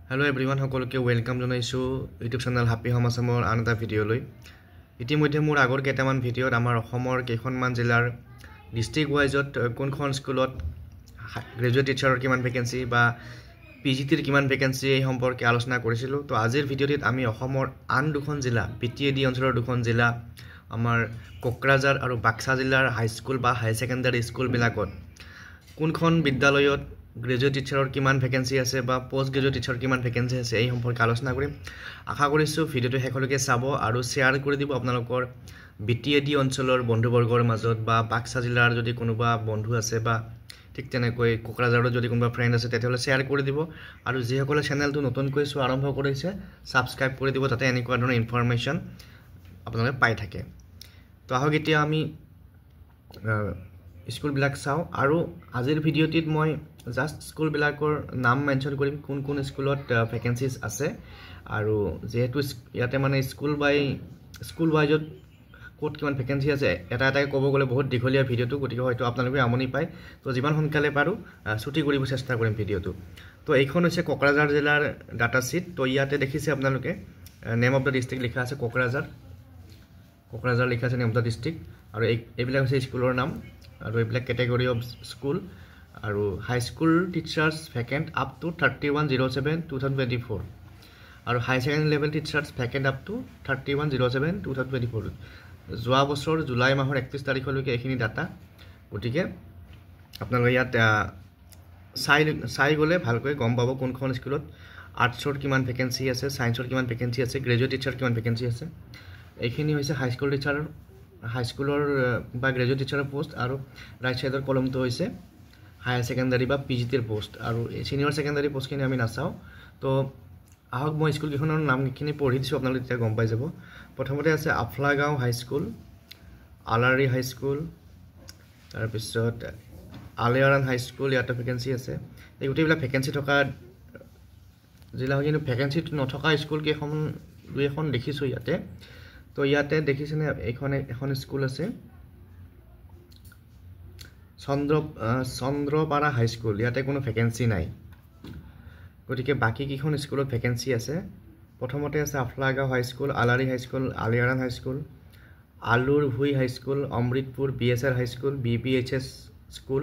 Hello everyone, সকলোকে welcome জনাইছো YouTube channel happy home আসামৰ আন এটা ভিডিঅ'লৈ। ইতিমধ্যে মোৰ আগৰ কেইটামান ভিডিঅ'ত আমাৰ অসমৰ কেইখনমান জিলাৰ ডিষ্ট্ৰিক্ট ওয়াইজত কোনখন স্কুলত গ্ৰেজুৱেট টিচাৰৰ কিমান ভেকেন্সি বা পিজিটিৰ কিমান ভেকেন্সি এই সম্পৰ্কে আলোচনা কৰিছিলোঁ। তো আজিৰ ভিডিঅ'টিত আমি অসমৰ আন দুখন জিলা বিটিএডি অঞ্চলৰ দুখন জিলা আমাৰ কোকৰাঝাৰ আৰু বাক্সা জিলাৰ হাইস্কুল বা হাই ছেকেণ্ডাৰী স্কুলবিলাকত কোনখন বিদ্যালয়ত গ্ৰেজুৱেট টিচাৰৰ কিমান ভেকেন্সি আছে বা পোষ্ট গ্ৰেজুৱেট টিচাৰৰ কিমান ভেকেন্সি আছে এই সম্পৰ্কে আলোচনা কৰিম। আশা কৰিছোঁ ভিডিঅ'টো শেষলৈকে চাব আৰু শ্বেয়াৰ কৰি দিব আপোনালোকৰ বিটিএডি অঞ্চলৰ বন্ধুবৰ্গৰ মাজত বা বাক্সা জিলাৰ যদি কোনোবা বন্ধু আছে বা ঠিক তেনেকৈ কোকৰাঝাৰত যদি কোনোবা ফ্ৰেণ্ড আছে তেতিয়াহ'লে শ্বেয়াৰ কৰি দিব আৰু যিসকলে চেনেলটো নতুনকৈ চোৱা আৰম্ভ কৰিছে ছাবস্ক্ৰাইব কৰি দিব, যাতে এনেকুৱা ধৰণৰ ইনফৰমেশ্যন আপোনালোকে পাই থাকে। তো আহক এতিয়া আমি স্কুলবিলাক চাওঁ আৰু আজিৰ ভিডিঅ'টিত মই জাষ্ট স্কুলবিলাকৰ নাম মেনশ্যন কৰিম, কোন কোন স্কুলত ভেকেন্সিজ আছে আৰু যেহেতু ইয়াতে মানে স্কুল ৱাইজত ক'ত কিমান ভেকেন্সি আছে এটা এটাকৈ ক'ব গ'লে বহুত দীঘলীয়া ভিডিঅ'টো, গতিকে হয়তো আপোনালোকে আমনি পায়। তো যিমান সোনকালে পাৰোঁ ছুটি কৰিব চেষ্টা কৰিম ভিডিঅ'টো। তো এইখন হৈছে কোকৰাঝাৰ জিলাৰ ডাটা শ্বীট। তো ইয়াতে দেখিছে আপোনালোকে নেম অফ দ্য ডিষ্ট্ৰিক্ট লিখা আছে কোকৰাঝাৰ লিখা আছে নেম অফ দ্য ডিষ্ট্ৰিক্ট, আৰু এইবিলাক হৈছে স্কুলৰ নাম আৰু এইবিলাক কেটেগৰী অফ স্কুল আৰু high school teachers vacant up to 31/07/2024 আৰু high secondary level teachers vacant up to 31/07/2024। যোৱা বছৰ জুলাই মাহৰ 31 তাৰিখলৈকে এইখিনি ডাটা, গতিকে আপোনালোকে ইয়াত চাই গ'লে ভালকৈ গম পাব কোনখন স্কুলত আৰ্টছৰ কিমান ভেকেন্সি আছে, ছায়েন্সৰ কিমান ভেকেন্সি আছে, গ্ৰেজুৱেট টিচাৰ কিমান ভেকেন্সি আছে। এইখিনি হৈছে হাইস্কুলৰ বা গ্ৰেজুৱেট টিচাৰৰ পোষ্ট, আৰু ৰাইট ছাইডৰ কলমটো হৈছে হায়াৰ ছেকেণ্ডাৰী বা পিজিটিৰ পোষ্ট, আৰু ছিনিয়ৰ ছেকেণ্ডাৰী পোষ্টখিনি আমি নাচাওঁ। তো আহক মই স্কুলকেইখনৰ নামখিনি পঢ়ি দিছোঁ, আপোনালোকে তেতিয়া গম পাই যাব। প্ৰথমতে আছে আফলাগাঁও হাইস্কুল, আলাৰী হাইস্কুল, তাৰপিছত আলিয়াৰাণ হাইস্কুল, ইয়াতে ভেকেন্সি আছে। এই গোটেইবিলাক ভেকেন্সি থকা জিলা হয়, কিন্তু ভেকেন্সি নথকা স্কুল দুই এখন দেখিছোঁ ইয়াতে। তো ইয়াতে দেখিছেনে এখন স্কুল আছে চন্দ্ৰপাৰা হাইস্কুল, ইয়াতে কোনো ভেকেন্সি নাই। গতিকে বাকীকেইখন স্কুলত ভেকেন্সি আছে। প্ৰথমতে আছে Aphlagaon high school, Alari high school, Aliyaran high school, Alur Bhui high school, Amritpur BSR high school, BPHS school,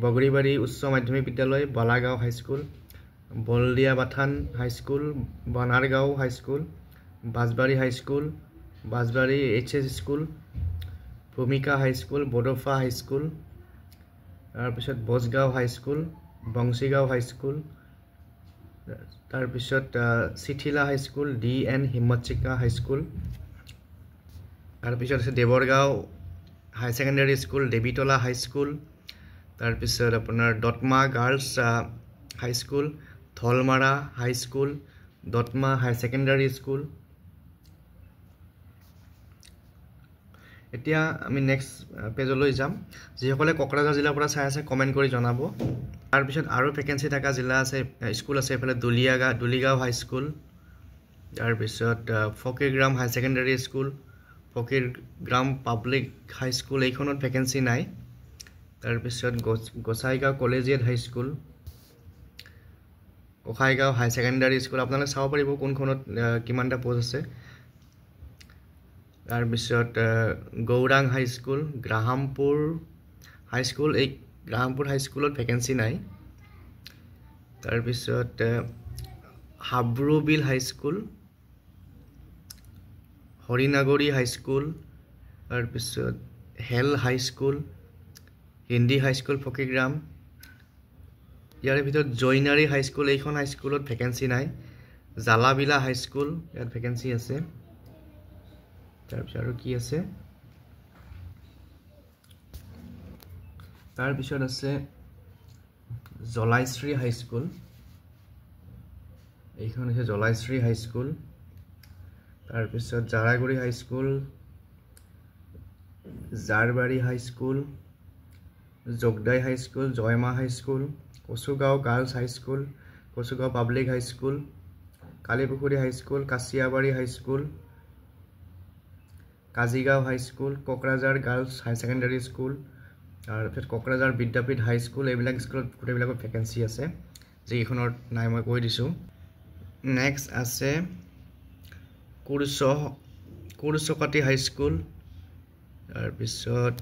Bogribari উচ্চ মাধ্যমিক বিদ্যালয়, Balagaon high school, Baldiyabathan high school, Banargaon high school, Bajbari high school, Bajbari HS school, Bhumika high school, Bodofa high school, তাৰপিছত বজগাঁও হাইস্কুল, বংশীগাঁও হাইস্কুল, তাৰপিছত Chithila high school, DN Himmatchika high school, তাৰপিছত আছে Deworgaon high secondary school, Debitola high school, তাৰপিছত আপোনাৰ Dotma girls high school, Dhalmara high school, Dotma high secondary school. এতিয়া আমি নেক্সট পেজলৈ যাম। যিসকলে কোকৰাঝাৰ জিলাৰ পৰা চাই আছে কমেণ্ট কৰি জনাব। তাৰপিছত আৰু ভেকেন্সি থকা জিলা আছে, স্কুল আছে এইফালে দুলিগাঁও হাইস্কুল, তাৰপিছত ফকীৰগ্ৰাম হাই ছেকেণ্ডাৰী স্কুল, ফকীৰগ্ৰাম পাব্লিক হাইস্কুল, এইখনত ভেকেন্সি নাই। তাৰপিছত গোসাইগাঁও কলেজিয়েট হাইস্কুল, গোসাইগাঁও হাই ছেকেণ্ডাৰী স্কুল, আপোনালোকে চাব পাৰিব কোনখনত কিমানটা পোষ্ট আছে। তাৰপিছত গৌৰাং হাইস্কুল, গ্ৰাহামপুৰ হাইস্কুল, এই গ্ৰাহামপুৰ হাইস্কুলত ভেকেন্সি নাই। তাৰপিছত হাব্ৰুবিল হাইস্কুল, হৰিনাগৰী হাইস্কুল, তাৰপিছত হেল হাইস্কুল, হিন্দী হাইস্কুল ফকীৰগ্ৰাম, ইয়াৰে ভিতৰত জৈনাৰী হাইস্কুল, এইখন হাইস্কুলত ভেকেন্সি নাই। জালাবিলা হাইস্কুল, ইয়াত ভেকেন্সি আছে। তাৰপিছত আৰু কি আছে, তাৰপিছত আছে জলাইশ্ৰী হাইস্কুল, এইখন হৈছে জলাইশ্ৰী হাইস্কুল। তাৰপিছত Jaraguri high school, Jarbari high school, Jagadai high school, Joyma high school, Kachugaon girls high school, Kachugaon public high school, Kalipukhuri high school, Kasiyabari high school, Kazigaon high school, Kokrajhar girls high secondary school, তাৰপিছত কোকৰাঝাৰ বিদ্যাপীঠ হাইস্কুল, এইবিলাক স্কুলত গোটেইবিলাকত ভেকেন্সি আছে, যিকেইখনৰ নাই মই কৈ দিছোঁ। নেক্সট আছে কুৰচকাটি হাই স্কুল, তাৰপিছত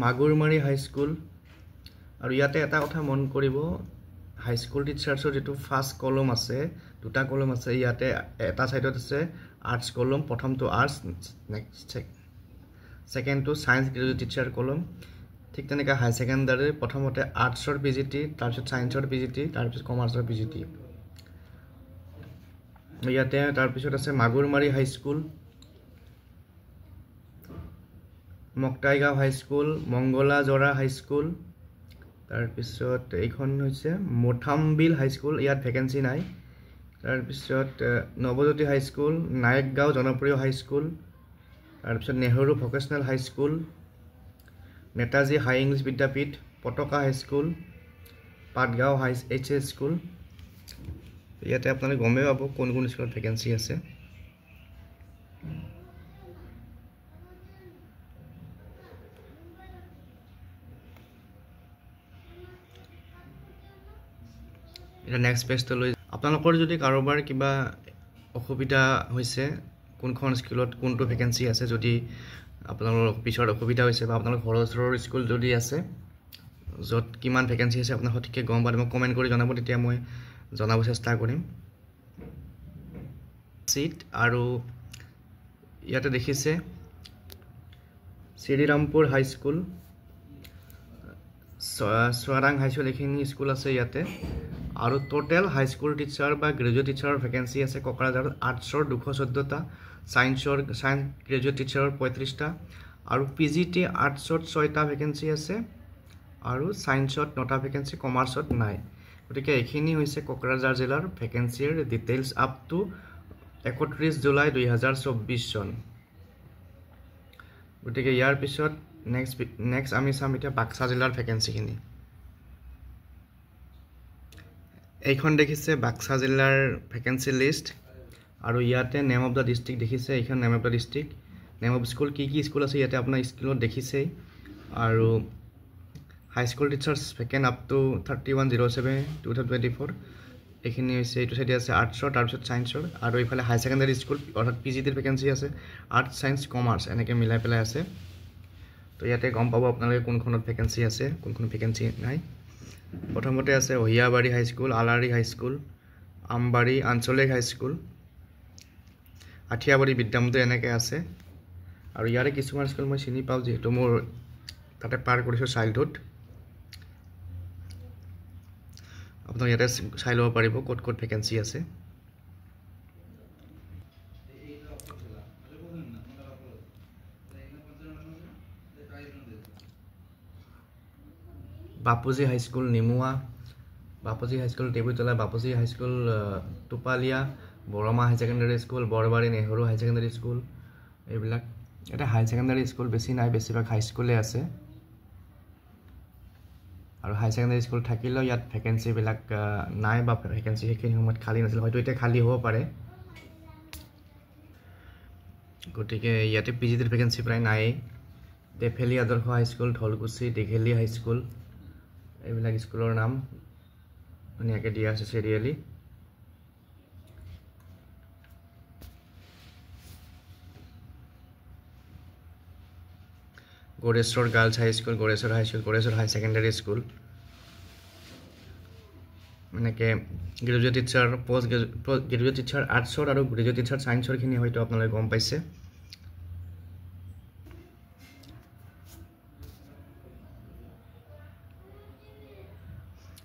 মাগুৰমাৰী হাই স্কুল। আৰু ইয়াতে এটা কথা মন কৰিব, হাই স্কুল টিচাৰ্ছৰ যিটো ফাৰ্ষ্ট কলম আছে, দুটা কলম আছে, ইয়াতে এটা ছাইডত আছে আৰ্টছ কলম, প্ৰথমটো আৰ্টছ, নেক্সট ছেকেণ্ডটো ছায়েন্স গ্ৰেজুৱেট টিচাৰ কলম। ঠিক তেনেকৈ হাই ছেকেণ্ডাৰী প্ৰথমতে আৰ্টছৰ PGT, তাৰপিছত ছায়েন্সৰ PGT, তাৰপিছত কমাৰ্চৰ PGT। ইয়াতে তাৰপিছত আছে মাগুৰমাৰী হাই স্কুল, মকটাইগাঁও হাই স্কুল, মংগলাজৰা হাই স্কুল, তাৰপিছত এইখন হৈছে মথামবিল হাই স্কুল, ইয়াত ভেকেঞ্চি নাই। তাৰপিছত নৱজ্যোতি হাই স্কুল, নায়কগাঁও জনপ্ৰিয় হাই স্কুল, তাৰপিছত নেহৰু ভকেচনেল হাই স্কুল, নেতাজী হাই ইংলিছ বিদ্যাপীঠ, পতাকা হাই স্কুল, পাটগাঁও HS স্কুল। ইয়াতে আপোনালোকে গমেই পাব কোন কোন স্কুলত ভেকেঞ্চি আছে। এটা নেক্সট পেজটো লৈ আপোনালোকৰ যদি কাৰোবাৰ কিবা অসুবিধা হৈছে, কোনখন স্কুলত কোনটো ভেকেঞ্চি আছে, যদি আপোনালোকৰ পিছত অসুবিধা হৈছে বা আপোনালোকৰ ঘৰৰ ওচৰৰ স্কুল যদি আছে য'ত কিমান ভেকেঞ্চি আছে আপোনাক সঠিককৈ গম পালে মোক কমেণ্ট কৰি জনাব, তেতিয়া মই জনাব চেষ্টা কৰিম। চিট আৰু ইয়াতে দেখিছে শ্ৰীৰামপুৰ হাই স্কুল, চোৱাৰাং হাই স্কুল, এইখিনি স্কুল আছে ইয়াতে। আৰু টোটেল হাই স্কুল টিচাৰ বা গ্ৰেজুৱেট টিচাৰৰ ভেকেঞ্চি আছে কোকৰাঝাৰত আৰ্টছৰ 214টা, ছায়েন্স গ্ৰেজুৱেট টিচাৰৰ 35টা, আৰু PGT আৰ্টছত 6টা ভেকেঞ্চি আছে, আৰু ছায়েন্সত 9টা ভেকেঞ্চি, কমাৰ্চত নাই। গতিকে এইখিনি হৈছে কোকৰাঝাৰ জিলাৰ ভেকেঞ্চিৰ ডিটেইলছ আপ টু 31 জুলাই 2024 চন। গতিকে ইয়াৰ পিছত নেক্সট আমি চাম এতিয়া বাক্সা জিলাৰ ভেকেঞ্চিখিনি। এইখন দেখিছে বাক্সা জিলাৰ ভেকেঞ্চি লিষ্ট, আৰু ইয়াতে নেম অফ দ্য ডিষ্ট্ৰিক্ট দেখিছে, এইখন name of the district, name of school, কি স্কুল আছে ইয়াতে আপোনাৰ স্কুলত দেখিছেই। আৰু high school teachers vacant up to 31/07/2024, এইখিনি হৈছে এইটো চাইডে আছে আৰ্টছৰ, তাৰপিছত ছায়েন্সৰ, আৰু এইফালে হাই ছেকেণ্ডাৰী স্কুল অৰ্থাৎ PGTৰ ভেকেঞ্চি আছে, আৰ্টছ, ছায়েন্স, কমাৰ্চ এনেকৈ মিলাই পেলাই আছে। তো ইয়াতে গম পাব আপোনালোকে কোনখনত ভেকেঞ্চি আছে, কোনখন ভেকেঞ্চি নাই। প্ৰথমতে আছে অহিয়াবাৰী হাই স্কুল, আলাৰী হাই স্কুল, আমবাৰী আঞ্চলিক হাই স্কুল, আঠিয়াবাৰী বিদ্যামন্দিৰ এনেকৈ আছে। আৰু ইয়াৰে কিছুমান স্কুল মই চিনি পাওঁ, যিহেতু মোৰ তাতে পাৰ কৰিছোঁ চাইল্ডহুড। আপোনালোকে ইয়াতে চাই ল'ব পাৰিব ক'ত ক'ত ভেকেঞ্চি আছে। বাপুজী হাই স্কুল নিমুৱা, বাপুজী হাই স্কুল টেবুতলা, বাপুজী হাই স্কুল টোপালিয়া, বৰমা হাই ছেকেণ্ডাৰী স্কুল, বৰবাৰী নেহৰু হাই ছেকেণ্ডাৰী স্কুল, এইবিলাক। এটা হাই ছেকেণ্ডাৰী স্কুল বেছি নাই, বেছিভাগ হাই স্কুলে আছে। আৰু হাই ছেকেণ্ডাৰী স্কুল থাকিলেও ইয়াত ভেকেঞ্চিবিলাক নাই, বা ভেকেঞ্চি সেইখিনি সময়ত খালী নাছিল, হয়তো এতিয়া খালী হ'ব পাৰে। গতিকে ইয়াতে PGTৰ ভেকেঞ্চি প্ৰায় নায়েই। তেফেলি আদৰ্শ হাই স্কুল, ঢলকুচি, দীঘেলী হাই স্কুল, এইবিলাক স্কুলৰ নাম ধুনীয়াকৈ দিয়া আছে চিৰিয়েলি। গড়েশ্বৰ গাৰ্লছ হাই স্কুল, গড়েশ্বৰ হাই স্কুল, গড়েশ্বৰ হাই ছেকেণ্ডাৰী স্কুল, এনেকৈ গ্ৰেজুৱেট টিচাৰ, গ্ৰেজুৱেট টিচাৰ আৰ্টছৰ আৰু গ্ৰেজুৱেট টিচাৰ ছায়েন্সৰখিনি হয়তো আপোনালোকে গম পাইছে।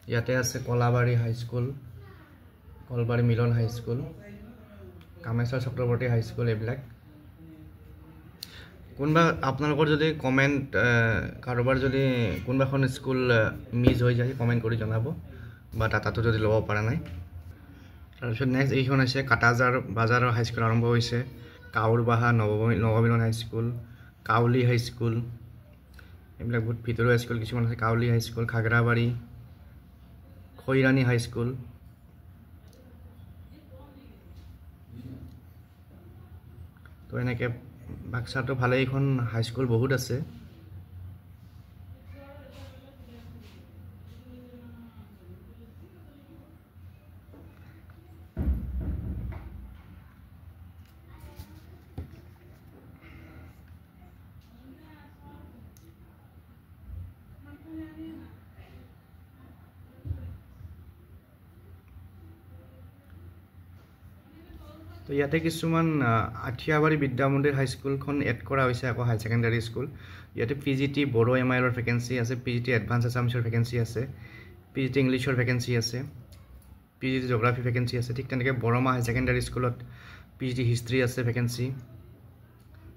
ইয়াতে আছে কলাবাৰী হাই স্কুল, কলবাৰী মিলন হাই স্কুল, কামেশ্বৰ চক্ৰৱৰ্তী হাই স্কুল, এইবিলাক। কোনোবা আপোনালোকৰ যদি কমেণ্ট, কাৰোবাৰ যদি কোনোবাখন স্কুল মিছ হৈ যায় কমেণ্ট কৰি জনাব, বা ডাটাটো যদি ল'ব পৰা নাই। তাৰপিছত নেক্সট এইখন হৈছে কাটাজাৰ বাজাৰৰ হাই স্কুল আৰম্ভ হৈছে, কাউৰবাহা নৱমিলন হাই স্কুল, কাউলি হাই স্কুল, এইবিলাক বহুত ভিতৰুৱা স্কুল কিছুমান আছে। কাউলি হাই স্কুল, খাগৰাবাৰী, খৈৰাণী হাই স্কুল, তো এনেকৈ বাক্সাটো ভালেইখন হাইস্কুল বহুত আছে। তো ইয়াতে কিছুমান আঠিয়াবাৰী বিদ্যামন্দিৰ হাইস্কুলখন এড কৰা হৈছে আকৌ হাই ছেকেণ্ডাৰী স্কুল ইয়াতে পিজিটি বড়ো এমআইলৰ ভেকেঞ্চি আছে পিজিটি এডভান্স আছামিছৰ ভেকেঞ্চি আছে পিজিটি ইংলিছৰ ভেকেঞ্চি আছে পিজিটি জিঅ'গ্ৰাফি ভেকেঞ্চি আছে ঠিক তেনেকৈ বৰমা হাই ছেকেণ্ডাৰী স্কুলত পিজিটি হিষ্ট্ৰী আছে ভেকেঞ্চি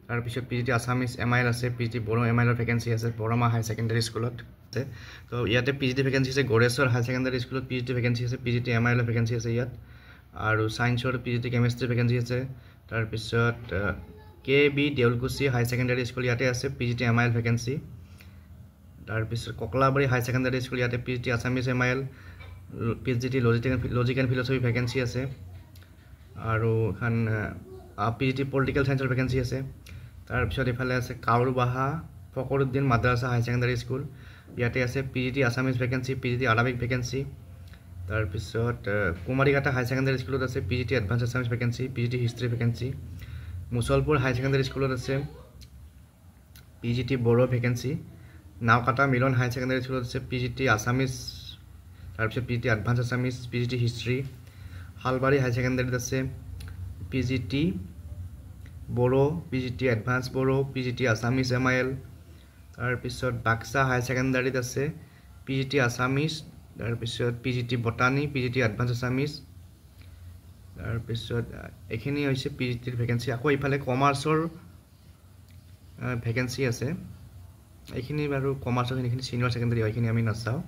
তাৰপিছত পিজিটি আছামিছ এমআইল আছে পিজিটি বড়ো এমআইলৰ ভেকেঞ্চি আছে বৰমা হাই ছেকেণ্ডাৰী স্কুলত আছে তো ইয়াতে পিজিটি ভেকেঞ্চি আছে গড়েশ্বৰ হাই ছেকেণ্ডাৰী স্কুলত পিজিটি ভেকেঞ্চি আছে পিজিটি এমআইলৰ ভেকেঞ্চি আছে ইয়াত আৰু ছায়েন্সৰ পিজিটি কেমেষ্ট্ৰি ভেকেঞ্চি আছে তাৰপিছত K B Deulkuchi high secondary school ইয়াতে আছে পিজিটি এমআইল ভেকেঞ্চি তাৰপিছত ককলাবাৰী হাই ছেকেণ্ডাৰী স্কুল ইয়াতে PGT Assamese MIL PGT logic and philosophy vacancy আছে আৰু এখন পিজিটি পলিটিকেল ছায়েন্সৰ ভেকেঞ্চি আছে তাৰপিছত এইফালে আছে Kaurbaha Fakruddin Madrassa high secondary school ইয়াতে আছে PGT Assamese vacancy PGT Arabic vacancy তাৰপিছত কুমাৰীঘাটা হাই ছেকেণ্ডাৰী স্কুলত আছে PGT advance Assamese vacancy PGT history vacancy Musalpur high secondary স্কুলত আছে PGT Bodo vacancy Naokata Milan high secondary স্কুলত আছে পিজিটি আছামিছ তাৰপিছত PGT advance Assamese PGT history Halbari high ছেকেণ্ডাৰীত আছে PGT Bodo PGT advance Bodo PGT Assamese MIL তাৰপিছত বাক্সা হাই ছেকেণ্ডাৰীত আছে পিজিটি আছামিছ তাৰপিছত PGT botany PGT advance Assamese তাৰপিছত এইখিনি হৈছে পিজিটিৰ ভেকেঞ্চি আকৌ ইফালে কমাৰ্চৰ ভেকেঞ্চি আছে এইখিনি বাৰু কমাৰ্চৰ এইখিনি ছিনিয়ৰ ছেকেণ্ডাৰী হয় এইখিনি আমি নাচাওঁ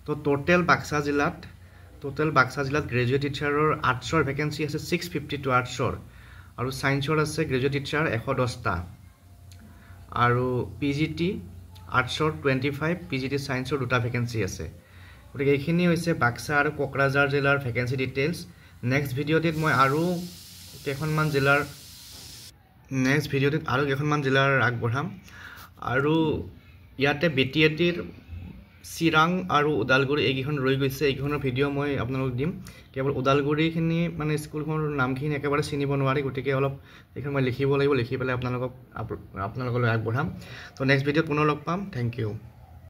তো টোটেল বাক্সা জিলাত গ্ৰেজুৱেট টিচাৰৰ আৰ্টছৰ ভেকেঞ্চি আছে 652 আৰ্টছৰ আৰু ছায়েন্সৰ আছে গ্ৰেজুৱেট টিচাৰ 110টা আৰু পিজিটি আৰ্টছৰ 25 পিজিটি ছায়েন্সৰ 2টা ভেকেঞ্চি আছে গতিকে এইখিনি হৈছে বাক্সা আৰু কোকৰাঝাৰ জিলাৰ ভেকেঞ্চি ডিটেইলছ নেক্সট ভিডিঅ'টিত মই আৰু কেইখনমান জিলাৰ আগবঢ়াম আৰু ইয়াতে বিটিএটিৰ চিৰাং আৰু ওদালগুৰি এইকেইখন ৰৈ গৈছে এইকেইখনৰ ভিডিঅ' মই আপোনালোকক দিম কেৱল ওদালগুৰিখিনি মানে স্কুলখনৰ নামখিনি একেবাৰে চিনিব নোৱাৰি গতিকে অলপ এইখন মই লিখিব লাগিব লিখি পেলাই আপোনালোকলৈ আগবঢ়াম তো নেক্সট ভিডিঅ'ত পুনৰ লগ পাম থেংক ইউ